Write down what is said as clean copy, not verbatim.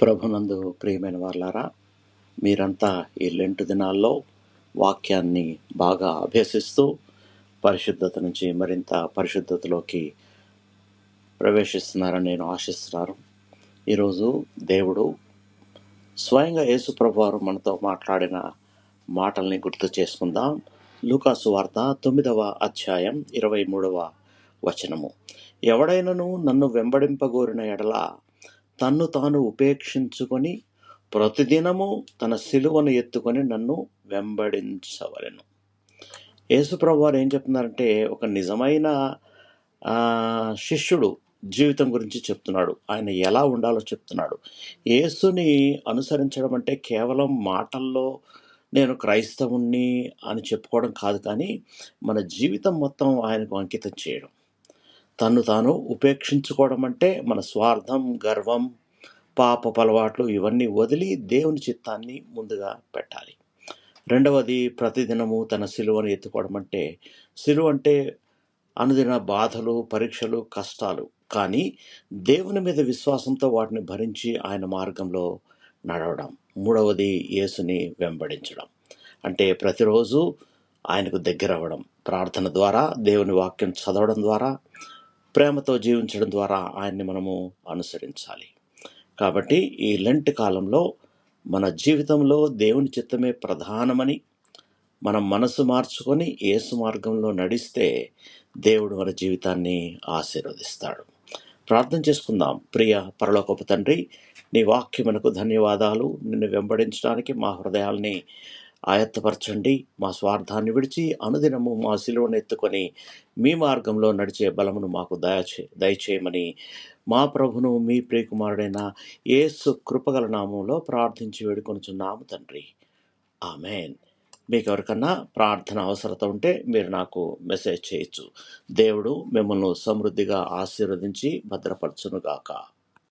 ప్రభునందు ప్రియమైన వారలారా, మీరంతా ఈ లెంటు దినాల్లో వాక్యాన్ని బాగా అభ్యసిస్తూ పరిశుద్ధత నుంచి మరింత పరిశుద్ధతలోకి ప్రవేశిస్తున్నారని నేను ఆశిస్తున్నాను. ఈరోజు దేవుడు స్వయంగా యేసు ప్రభువారు మనతో మాట్లాడిన మాటల్ని గుర్తు చేసుకుందాం. లూకాసు వార్త 9వ అధ్యాయం 23వ వచనము. ఎవడైనను నన్ను వెంబడింపగోరిన ఎడల తన్ను తాను ఉపేక్షించుకొని ప్రతిదినము తన సిలువను ఎత్తుకొని నన్ను వెంబడించవలెను. యేసుప్రభు వారు ఏం చెప్తున్నారంటే, ఒక నిజమైన శిష్యుడు జీవితం గురించి చెప్తున్నాడు. ఆయన ఎలా ఉండాలో చెప్తున్నాడు. యేసుని అనుసరించడం అంటే కేవలం మాటల్లో నేను క్రైస్తవుణ్ణి అని చెప్పుకోవడం కాదు, కానీ మన జీవితం మొత్తం ఆయనకు అంకితం చేయడం. తను తాను ఉపేక్షించుకోవడం అంటే మన స్వార్థం, గర్వం, పాపపు అలవాట్లు ఇవన్నీ వదిలి దేవుని చిత్తాన్ని ముందుగా పెట్టాలి. రెండవది, ప్రతిదినము తన సిలువను ఎత్తుకోవడం అంటే, సిలువ అంటే అనుదిన బాధలు, పరీక్షలు, కష్టాలు, కానీ దేవుని మీద విశ్వాసంతో వాటిని భరించి ఆయన మార్గంలో నడవడం. మూడవది, యేసుని వెంబడించడం అంటే ప్రతిరోజు ఆయనకు దగ్గర అవ్వడం, ప్రార్థన ద్వారా, దేవుని వాక్యం చదవడం ద్వారా, ప్రేమతో జీవించడం ద్వారా ఆయన్ని మనము అనుసరించాలి. కాబట్టి ఈ లెంట్ కాలంలో మన జీవితంలో దేవుని చిత్తమే ప్రధానమని మనం మనసు మార్చుకొని యేసు మార్గంలో నడిస్తే దేవుడు మన జీవితాన్ని ఆశీర్వదిస్తాడు. ప్రార్థన చేసుకుందాం. ప్రియ పరలోకపు తండ్రి, నీ వాక్యమునకు ధన్యవాదాలు. నిన్ను వెంబడించడానికి మా హృదయాల్ని ఆయత్తపరచండి. మా స్వార్థాన్ని విడిచి అనుదినము మా సిలువను ఎత్తుకొని మీ మార్గంలో నడిచే బలమును మాకు దయచేయమని మా ప్రభును మీ ప్రియకుమారుడైన యేసు కృపగల నామంలో ప్రార్థించి వేడుకొనుచున్నాము తండ్రి. ఆమెన్. మీకు ఎవరికన్నా ప్రార్థన అవసరత ఉంటే మీరు నాకు మెసేజ్ చేయొచ్చు. దేవుడు మిమ్మల్ని సమృద్ధిగా ఆశీర్వదించి భద్రపరచునుగాక.